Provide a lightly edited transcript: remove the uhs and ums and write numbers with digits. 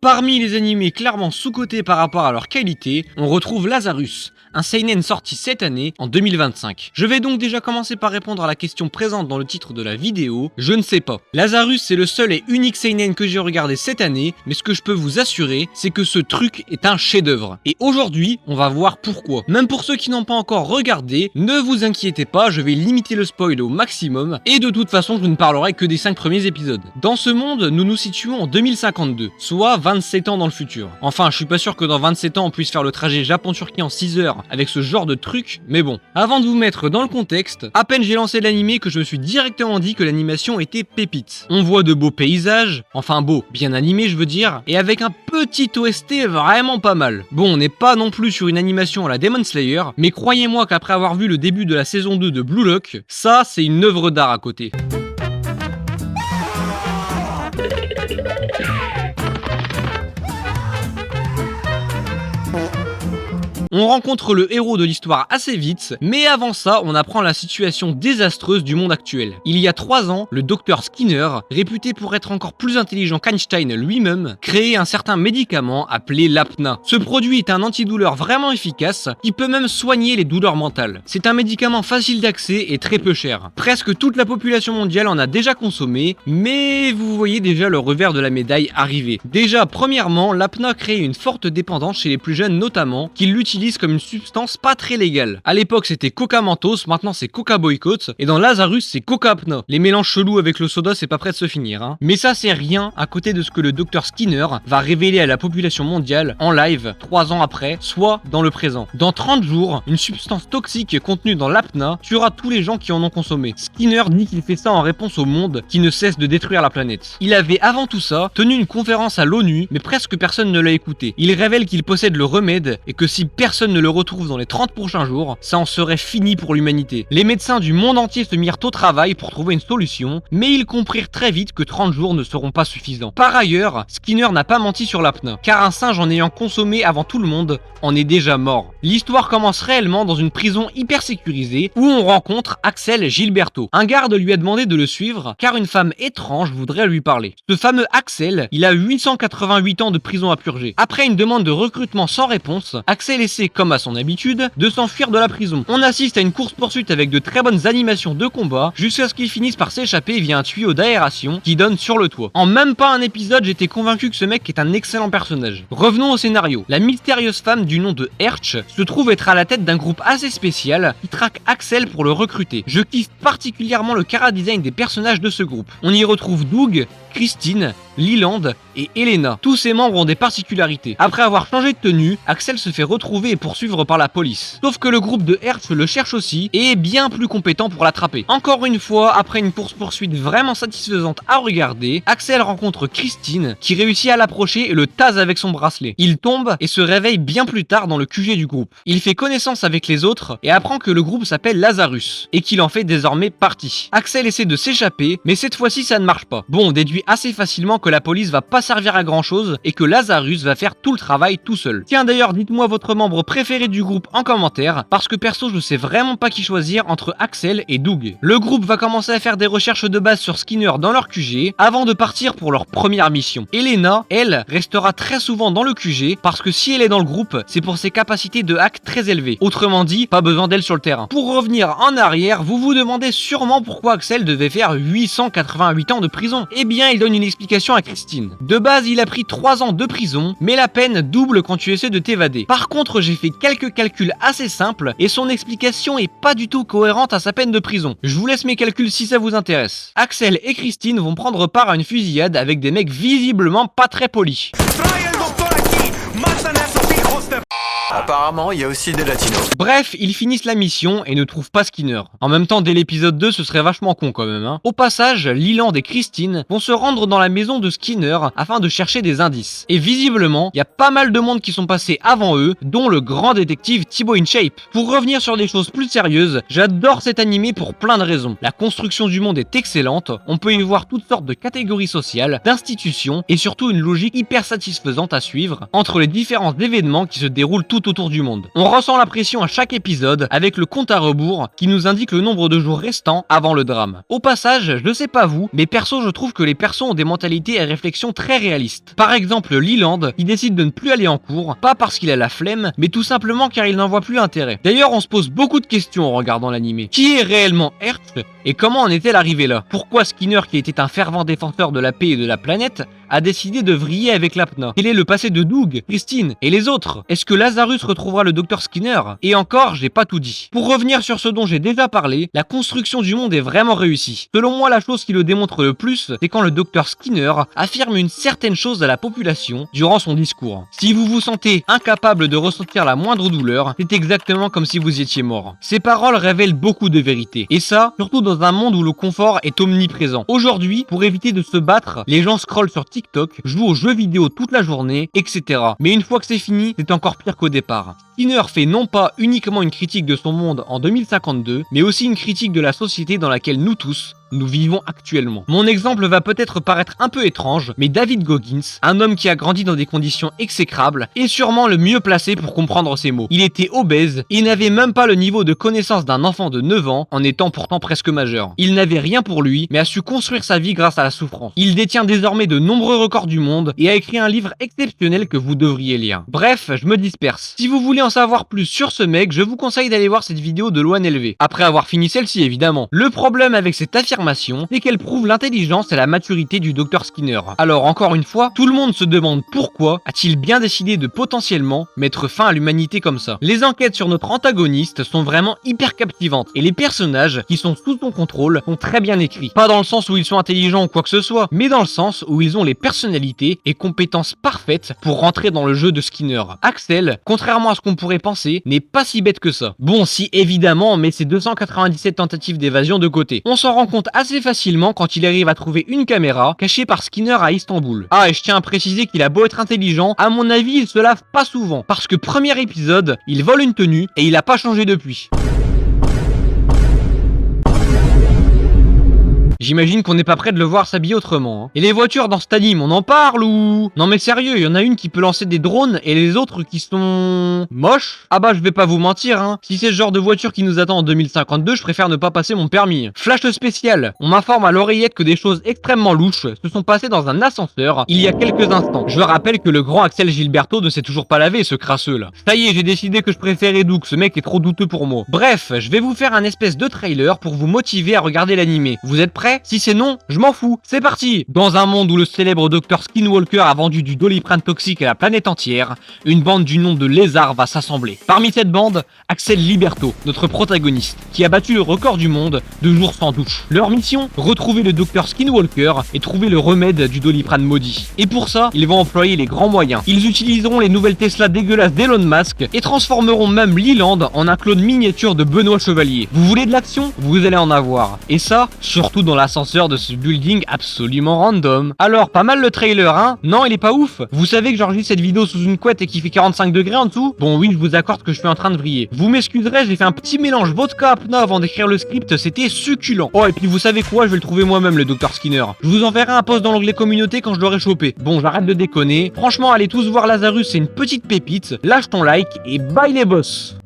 Parmi les animés clairement sous-cotés par rapport à leur qualité, on retrouve Lazarus, un seinen sorti cette année, en 2025. Je vais donc déjà commencer par répondre à la question présente dans le titre de la vidéo, je ne sais pas. Lazarus c'est le seul et unique seinen que j'ai regardé cette année, mais ce que je peux vous assurer, c'est que ce truc est un chef-d'œuvre. Et aujourd'hui, on va voir pourquoi. Même pour ceux qui n'ont pas encore regardé, ne vous inquiétez pas, je vais limiter le spoil au maximum, et de toute façon je ne parlerai que des 5 premiers épisodes. Dans ce monde, nous nous situons en 2052, soit 27 ans dans le futur. Enfin, je suis pas sûr que dans 27 ans on puisse faire le trajet Japon-Turquie en 6 heures avec ce genre de truc, mais bon. Avant de vous mettre dans le contexte, à peine j'ai lancé l'animé que je me suis directement dit que l'animation était pépite. On voit de beaux paysages, enfin beaux, bien animés je veux dire, et avec un petit OST vraiment pas mal. Bon, on n'est pas non plus sur une animation à la Demon Slayer, mais croyez-moi qu'après avoir vu le début de la saison 2 de Blue Lock, ça c'est une œuvre d'art à côté. On rencontre le héros de l'histoire assez vite, mais avant ça, on apprend la situation désastreuse du monde actuel. Il y a 3 ans, le docteur Skinner, réputé pour être encore plus intelligent qu'Einstein lui-même, créait un certain médicament appelé l'Apna. Ce produit est un antidouleur vraiment efficace, qui peut même soigner les douleurs mentales. C'est un médicament facile d'accès et très peu cher. Presque toute la population mondiale en a déjà consommé, mais vous voyez déjà le revers de la médaille arriver. Déjà, premièrement, l'Apna crée une forte dépendance chez les plus jeunes notamment, qui l'utilisent comme une substance pas très légale. À l'époque c'était Coca Mentos, maintenant c'est Coca Boycott, et dans Lazarus c'est Coca Apna. Les mélanges chelous avec le soda c'est pas prêt de se finir, hein. Mais ça c'est rien à côté de ce que le docteur Skinner va révéler à la population mondiale en live 3 ans après, soit dans le présent. Dans 30 jours, une substance toxique contenue dans l'Apna tuera tous les gens qui en ont consommé. Skinner dit qu'il fait ça en réponse au monde qui ne cesse de détruire la planète. Il avait avant tout ça tenu une conférence à l'ONU, mais presque personne ne l'a écouté. Il révèle qu'il possède le remède et que si personne ne le retrouve dans les 30 prochains jours, ça en serait fini pour l'humanité. Les médecins du monde entier se mirent au travail pour trouver une solution, mais ils comprirent très vite que 30 jours ne seront pas suffisants. Par ailleurs, Skinner n'a pas menti sur l'Apna, car un singe en ayant consommé avant tout le monde en est déjà mort. L'histoire commence réellement dans une prison hyper sécurisée où on rencontre Axel Gilberto. Un garde lui a demandé de le suivre car une femme étrange voudrait lui parler. Ce fameux Axel, il a 888 ans de prison à purger. Après une demande de recrutement sans réponse, Axel essaie, comme à son habitude, de s'enfuir de la prison. On assiste à une course-poursuite avec de très bonnes animations de combat jusqu'à ce qu'il finisse par s'échapper via un tuyau d'aération qui donne sur le toit. En même pas un épisode, j'étais convaincu que ce mec est un excellent personnage. Revenons au scénario. La mystérieuse femme du nom de Hertz se trouve être à la tête d'un groupe assez spécial qui traque Axel pour le recruter. Je kiffe particulièrement le chara-design des personnages de ce groupe. On y retrouve Doug, Christine, Leland et Elena. Tous ces membres ont des particularités. Après avoir changé de tenue, Axel se fait retrouver et poursuivre par la police. Sauf que le groupe de Hertz le cherche aussi et est bien plus compétent pour l'attraper. Encore une fois, après une course-poursuite vraiment satisfaisante à regarder, Axel rencontre Christine qui réussit à l'approcher et le tase avec son bracelet. Il tombe et se réveille bien plus tard dans le QG du groupe. Il fait connaissance avec les autres et apprend que le groupe s'appelle Lazarus et qu'il en fait désormais partie. Axel essaie de s'échapper, mais cette fois-ci ça ne marche pas. Bon, on déduit assez facilement que la police va pas servir à grand chose et que Lazarus va faire tout le travail tout seul. Tiens d'ailleurs, dites-moi votre membre préféré du groupe en commentaire, parce que perso je sais vraiment pas qui choisir entre Axel et Doug. Le groupe va commencer à faire des recherches de base sur Skinner dans leur QG avant de partir pour leur première mission. Elena, elle, restera très souvent dans le QG parce que si elle est dans le groupe, c'est pour ses capacités de hack très élevées. Autrement dit, pas besoin d'elle sur le terrain. Pour revenir en arrière, vous vous demandez sûrement pourquoi Axel devait faire 888 ans de prison. Eh bien, il donne une explication à Christine. De base, il a pris 3 ans de prison, mais la peine double quand tu essaies de t'évader. Par contre, j'ai fait quelques calculs assez simples et son explication est pas du tout cohérente à sa peine de prison. Je vous laisse mes calculs si ça vous intéresse. Axel et Christine vont prendre part à une fusillade avec des mecs visiblement pas très polis. Apparemment, il y a aussi des latinos. Bref, ils finissent la mission et ne trouvent pas Skinner. En même temps, dès l'épisode 2, ce serait vachement con quand même, hein. Au passage, Leland et Christine vont se rendre dans la maison de Skinner afin de chercher des indices. Et visiblement, il y a pas mal de monde qui sont passés avant eux, dont le grand détective Thibaut InShape. Pour revenir sur des choses plus sérieuses, j'adore cet animé pour plein de raisons. La construction du monde est excellente, on peut y voir toutes sortes de catégories sociales, d'institutions et surtout une logique hyper satisfaisante à suivre entre les différents événements qui se déroulent tout tout autour du monde. On ressent la pression à chaque épisode avec le compte à rebours qui nous indique le nombre de jours restants avant le drame. Au passage, je sais pas vous, mais perso je trouve que les persos ont des mentalités et réflexions très réalistes. Par exemple, Leland, il décide de ne plus aller en cours, pas parce qu'il a la flemme, mais tout simplement car il n'en voit plus l'intérêt. D'ailleurs, on se pose beaucoup de questions en regardant l'animé. Qui est réellement Hertz et comment en est-elle arrivée là? Pourquoi Skinner, qui était un fervent défenseur de la paix et de la planète, a décidé de vriller avec l'Apna? Quel est le passé de Doug, Christine et les autres? Est-ce que Lazarus retrouvera le docteur Skinner? Et encore, j'ai pas tout dit. Pour revenir sur ce dont j'ai déjà parlé, la construction du monde est vraiment réussie. Selon moi, la chose qui le démontre le plus, c'est quand le docteur Skinner affirme une certaine chose à la population durant son discours. Si vous vous sentez incapable de ressentir la moindre douleur, c'est exactement comme si vous étiez mort. Ces paroles révèlent beaucoup de vérité. Et ça, surtout dans un monde où le confort est omniprésent. Aujourd'hui, pour éviter de se battre, les gens scrollent sur TikTok, jouent aux jeux vidéo toute la journée, etc. Mais une fois que c'est fini, c'est encore pire qu'au départ. Skinner fait non pas uniquement une critique de son monde en 2052, mais aussi une critique de la société dans laquelle nous tous, nous vivons actuellement. Mon exemple va peut-être paraître un peu étrange, mais David Goggins, un homme qui a grandi dans des conditions exécrables, est sûrement le mieux placé pour comprendre ces mots. Il était obèse et n'avait même pas le niveau de connaissance d'un enfant de 9 ans, en étant pourtant presque majeur. Il n'avait rien pour lui, mais a su construire sa vie grâce à la souffrance. Il détient désormais de nombreux records du monde et a écrit un livre exceptionnel que vous devriez lire. Bref, je me disperse. Si vous voulez en savoir plus sur ce mec, je vous conseille d'aller voir cette vidéo de Loan LV. Après avoir fini celle-ci, évidemment. Le problème avec cette affirmation, c'est qu'elle prouve l'intelligence et la maturité du docteur Skinner. Alors encore une fois, tout le monde se demande pourquoi a-t-il bien décidé de potentiellement mettre fin à l'humanité comme ça. Les enquêtes sur notre antagoniste sont vraiment hyper captivantes et les personnages qui sont sous son contrôle sont très bien écrits. Pas dans le sens où ils sont intelligents ou quoi que ce soit, mais dans le sens où ils ont les personnalités et compétences parfaites pour rentrer dans le jeu de Skinner. Axel, contrairement à ce qu'on pourrait penser, n'est pas si bête que ça. Bon, si évidemment on met ses 297 tentatives d'évasion de côté. On s'en rend compte assez facilement quand il arrive à trouver une caméra cachée par Skinner à Istanbul. Ah, et je tiens à préciser qu'il a beau être intelligent, à mon avis il se lave pas souvent, parce que premier épisode, il vole une tenue et il a pas changé depuis. J'imagine qu'on n'est pas prêt de le voir s'habiller autrement. Hein. Et les voitures dans cet anime, on en parle ou... Non mais sérieux, il y en a une qui peut lancer des drones et les autres qui sont... moches. Ah bah je vais pas vous mentir, hein. Si c'est ce genre de voiture qui nous attend en 2052, je préfère ne pas passer mon permis. Flash spécial. On m'informe à l'oreillette que des choses extrêmement louches se sont passées dans un ascenseur il y a quelques instants. Je rappelle que le grand Axel Gilberto ne s'est toujours pas lavé, ce crasseux là. Ça y est, j'ai décidé que je préférais Doug, ce mec est trop douteux pour moi. Bref, je vais vous faire un espèce de trailer pour vous motiver à regarder l'animé. Vous êtes prêts? Si c'est non, je m'en fous. C'est parti. Dans un monde où le célèbre docteur Skinwalker a vendu du Doliprane toxique à la planète entière, une bande du nom de Lézard va s'assembler. Parmi cette bande, Axel Liberto, notre protagoniste, qui a battu le record du monde de jours sans douche. Leur mission, retrouver le docteur Skinwalker et trouver le remède du Doliprane maudit. Et pour ça, ils vont employer les grands moyens. Ils utiliseront les nouvelles Tesla dégueulasses d'Elon Musk et transformeront même Leland en un clone miniature de Benoît Chevalier. Vous voulez de l'action? Vous allez en avoir. Et ça, surtout dans l'ascenseur de ce building absolument random. Alors, pas mal le trailer, hein? Non, il est pas ouf? Vous savez que j'enregistre cette vidéo sous une couette et qu'il fait 45 degrés en dessous? Bon, oui, je vous accorde que je suis en train de vriller. Vous m'excuserez, j'ai fait un petit mélange vodka apna avant d'écrire le script, c'était succulent. Oh, et puis vous savez quoi? Je vais le trouver moi-même, le docteur Skinner. Je vous enverrai un post dans l'onglet communauté quand je l'aurai chopé. Bon, j'arrête de déconner. Franchement, allez tous voir Lazarus, c'est une petite pépite. Lâche ton like et bye les boss!